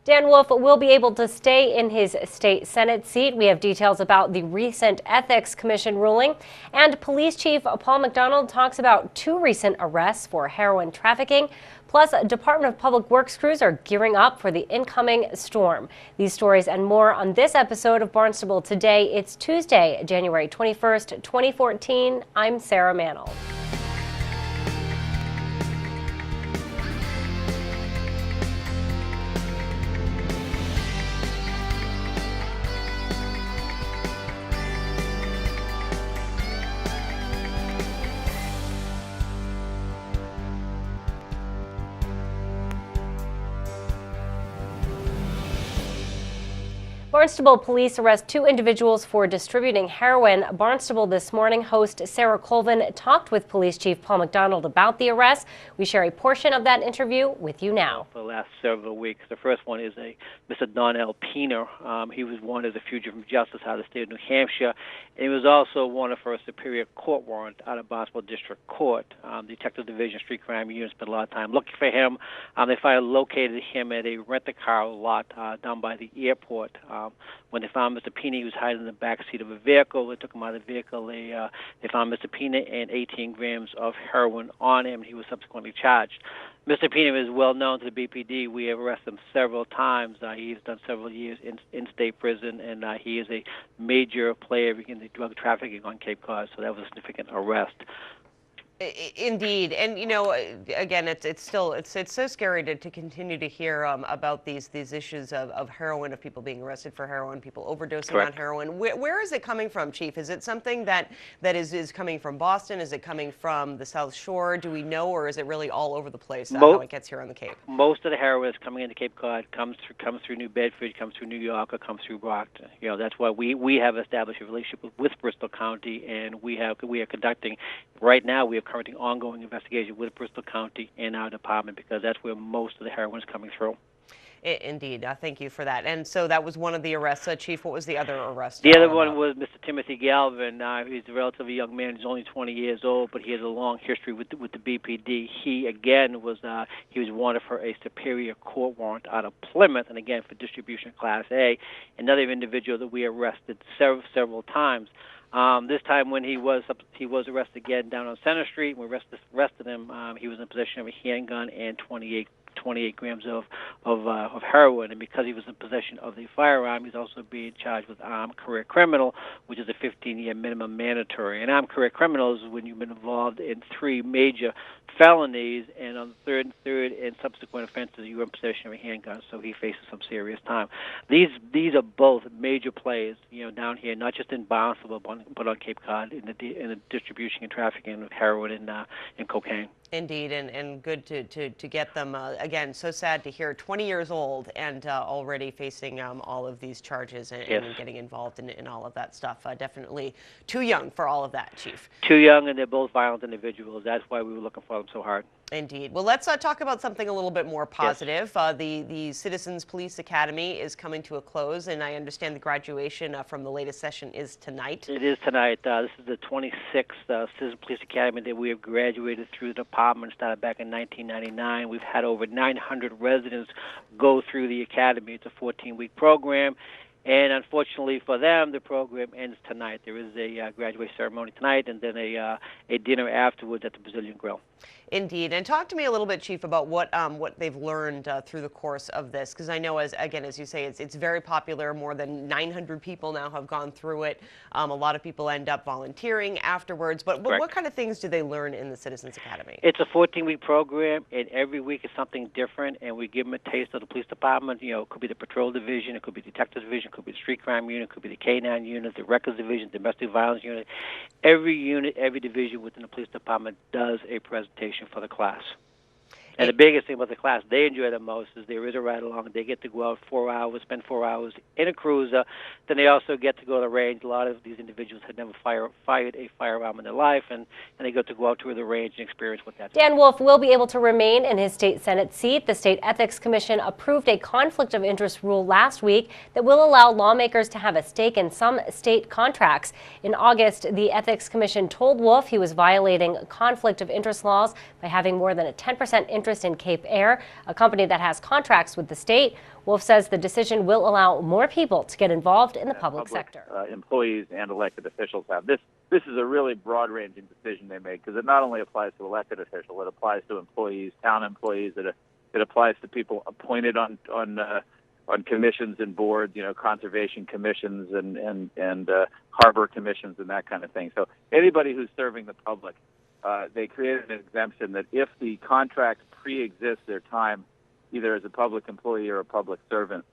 Dan Wolf will be able to stay in his state Senate seat. We have details about the recent Ethics Commission ruling. And Police Chief Paul McDonald talks about two recent arrests for heroin trafficking. Plus, Department of Public Works crews are gearing up for the incoming storm. These stories and more on this episode of Barnstable Today. It's Tuesday, January 21st, 2014. I'm Sarah Mannel. Barnstable police arrest two individuals for distributing heroin. Barnstable This Morning host Sarah Colvin talked with Police Chief Paul McDonald about the arrest. We share a portion of that interview with you now. For the last several weeks, the first one is Mr. Donnell Peener. He was wanted as a fugitive from justice out of the state of New Hampshire, and he was also wanted for a Superior Court warrant out of Barnstable District Court. Detective Division Street Crime Unit spent a lot of time looking for him. They finally located him at a rent-a-car lot down by the airport. When they found Mr. Pena, he was hiding in the back seat of a vehicle. They took him out of the vehicle. They found Mr. Pena and 18 grams of heroin on him. He was subsequently charged. Mr. Pena is well known to the BPD. We have arrested him several times. He's done several years in state prison, and he is a major player in the drug trafficking on Cape Cod. So that was a significant arrest. Indeed, and you know, again, it's so scary to continue to hear about these issues of heroin, of people being arrested for heroin, people overdosing Correct. on heroin. Where is it coming from, Chief? Is it something that is coming from Boston? Is it coming from the South Shore? Do we know, or is it really all over the place how it gets here on the Cape? Most of the heroin is coming into Cape Cod comes through New Bedford, comes through New York, or comes through Brockton. You know, that's why we have established a relationship with Bristol County, and we are conducting right now. We are currently ongoing investigation with Bristol County and our department, because that's where most of the heroin is coming through. Indeed. Thank you for that. And so that was one of the arrests. Chief, what was the other arrest? The other one was Mr. Timothy Galvin. He's a relatively young man. He's only 20 years old, but he has a long history with the BPD. He, again, was wanted for a Superior Court warrant out of Plymouth, and again for distribution Class A. Another individual that we arrested several times. This time when he was arrested again down on Center Street, we arrested him. He was in possession of a handgun and 28 grams of heroin, and because he was in possession of the firearm, he's also being charged with armed career criminal, which is a 15-year minimum mandatory. And armed career criminal is when you've been involved in 3 major felonies, and on the third and subsequent offenses, you were in possession of a handgun, so he faces some serious time. These are both major players, you know, down here, not just in Barnstable, but on Cape Cod in the distribution and trafficking of heroin and cocaine. Indeed, and good to get them. Again, so sad to hear. 20 years old and already facing all of these charges and getting involved in all of that stuff. Definitely too young for all of that, Chief. Too young, and they're both violent individuals. That's why we were looking for them so hard. Indeed. Well, let's talk about something a little bit more positive. Yes. The Citizens Police Academy is coming to a close, and I understand the graduation from the latest session is tonight. It is tonight. This is the 26th Citizens Police Academy that we have graduated through the department. Started back in 1999. We've had over 900 residents go through the academy. It's a 14-week program. And unfortunately for them, the program ends tonight. There is a graduation ceremony tonight, and then a dinner afterwards at the Brazilian Grill. Indeed. And talk to me a little bit, Chief, about what they've learned through the course of this, because I know, as you say, it's very popular. More than 900 people now have gone through it. A lot of people end up volunteering afterwards. But what kind of things do they learn in the Citizens Academy? It's a 14-week program, and every week is something different, and we give them a taste of the police department. You know, it could be the patrol division, it could be the detective division, it could be the street crime unit, it could be the K-9 unit, the records division, domestic violence unit. Every unit, every division within the police department does a presentation for the class. And the biggest thing about the class they enjoy the most is there is a ride-along. They get to go out 4 hours, spend 4 hours in a cruiser. Then they also get to go to the range. A lot of these individuals had never fired a firearm in their life, and they get to go out to the range and experience what that's Dan Wolf will be able to remain in his state Senate seat. The State Ethics Commission approved a conflict of interest rule last week that will allow lawmakers to have a stake in some state contracts. In August, the Ethics Commission told Wolf he was violating conflict of interest laws by having more than a 10% interest interest in Cape Air, a company that has contracts with the state. Wolf says the decision will allow more people to get involved in the public sector. Employees and elected officials have. This is a really broad-ranging decision they made, because it not only applies to elected officials, it applies to employees, town employees, it applies to people appointed on commissions and boards, conservation commissions and harbor commissions and that kind of thing. So anybody who's serving the public, they created an exemption that if the contract pre-exists their time, either as a public employee or a public servant,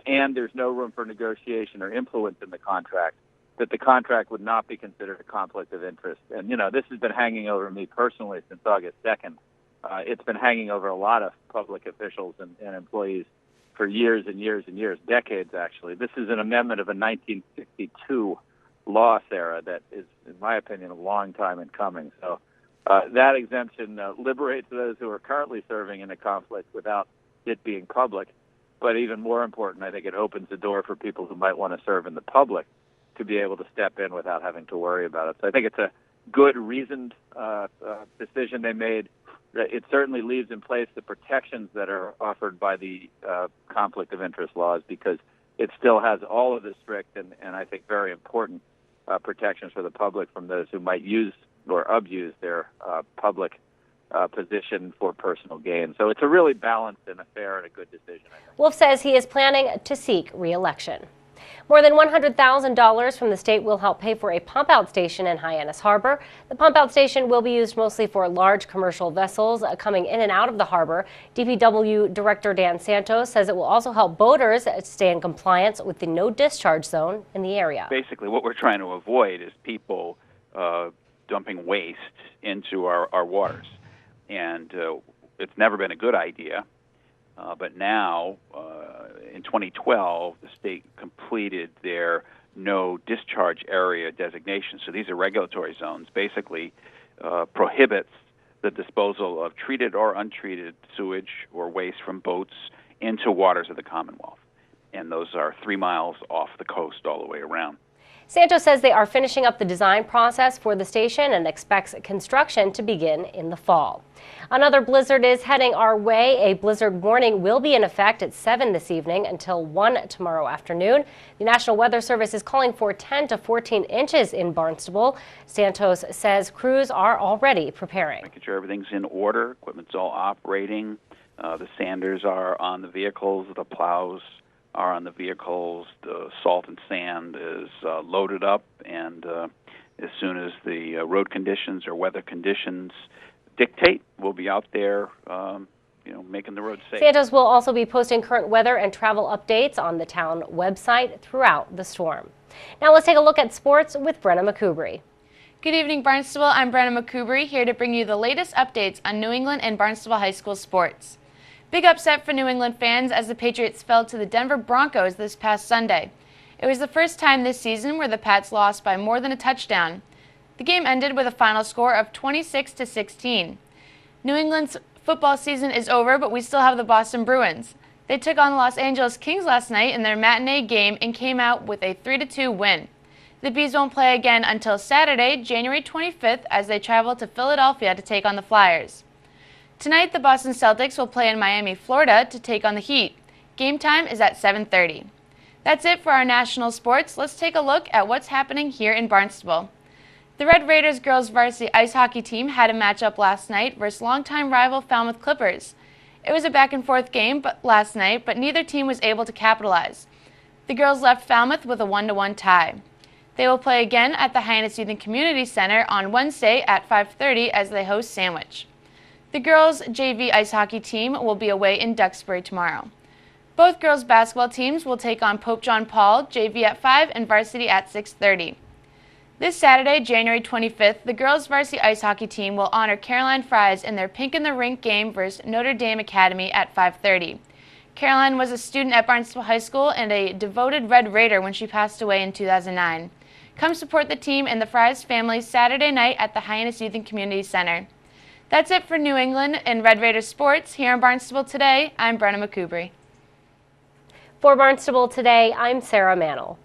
and there's no room for negotiation or influence in the contract, that the contract would not be considered a conflict of interest. And, this has been hanging over me personally since August 2nd. It's been hanging over a lot of public officials and employees for years and years and years, decades actually. This is an amendment of a 1962 law, Sarah, that is, in my opinion, a long time in coming. So that exemption liberates those who are currently serving in a conflict without it being public. But even more important, I think it opens the door for people who might want to serve in the public to be able to step in without having to worry about it. So I think it's a good, reasoned decision they made. It certainly leaves in place the protections that are offered by the conflict of interest laws, because it still has all of the strict and I think very important protections for the public from those who might use or abuse their public position for personal gain. So it's a really balanced and a fair and a good decision, I think. Wolf says he is planning to seek re-election. More than $100,000 from the state will help pay for a pump-out station in Hyannis Harbor. The pump-out station will be used mostly for large commercial vessels coming in and out of the harbor. DPW Director Dan Santos says it will also help boaters stay in compliance with the no discharge zone in the area. Basically, what we're trying to avoid is people dumping waste into our waters. And it's never been a good idea. But now, in 2012, the state completed their no discharge area designation. So these are regulatory zones. Basically, prohibits the disposal of treated or untreated sewage or waste from boats into waters of the Commonwealth. And those are 3 miles off the coast all the way around. Santos says they are finishing up the design process for the station and expects construction to begin in the fall. Another blizzard is heading our way. A blizzard warning will be in effect at 7 this evening until 1 tomorrow afternoon. The National Weather Service is calling for 10 to 14 inches in Barnstable. Santos says crews are already preparing. Making sure everything's in order, equipment's all operating, the sanders are on the vehicles, the plows are on the vehicles, the salt and sand is loaded up, and as soon as the road conditions or weather conditions dictate, we'll be out there making the roads safe. Santos will also be posting current weather and travel updates on the town website throughout the storm. Now let's take a look at sports with Brenna McCubry. Good evening, Barnstable. I'm Brenna McCubry, here to bring you the latest updates on New England and Barnstable High School sports. Big upset for New England fans as the Patriots fell to the Denver Broncos this past Sunday. It was the first time this season where the Pats lost by more than a touchdown. The game ended with a final score of 26-16. New England's football season is over, but we still have the Boston Bruins. They took on the Los Angeles Kings last night in their matinee game and came out with a 3-2 win. The Bees won't play again until Saturday, January 25th, as they travel to Philadelphia to take on the Flyers. Tonight, the Boston Celtics will play in Miami, Florida to take on the Heat. Game time is at 7:30. That's it for our national sports. Let's take a look at what's happening here in Barnstable. The Red Raiders girls varsity ice hockey team had a matchup last night versus longtime rival Falmouth Clippers. It was a back-and-forth game last night, but neither team was able to capitalize. The girls left Falmouth with a 1-1 tie. They will play again at the Hyannis Youth and Community Center on Wednesday at 5:30 as they host Sandwich. The girls' JV ice hockey team will be away in Duxbury tomorrow. Both girls' basketball teams will take on Pope John Paul, JV at 5 and varsity at 6:30. This Saturday, January 25th, the girls' varsity ice hockey team will honor Caroline Fries in their Pink in the Rink game versus Notre Dame Academy at 5:30. Caroline was a student at Barnstable High School and a devoted Red Raider when she passed away in 2009. Come support the team and the Fries family Saturday night at the Hyannis Youth and Community Center. That's it for New England and Red Raiders sports. Here in Barnstable Today, I'm Brenna McCubry. For Barnstable Today, I'm Sarah Mannel.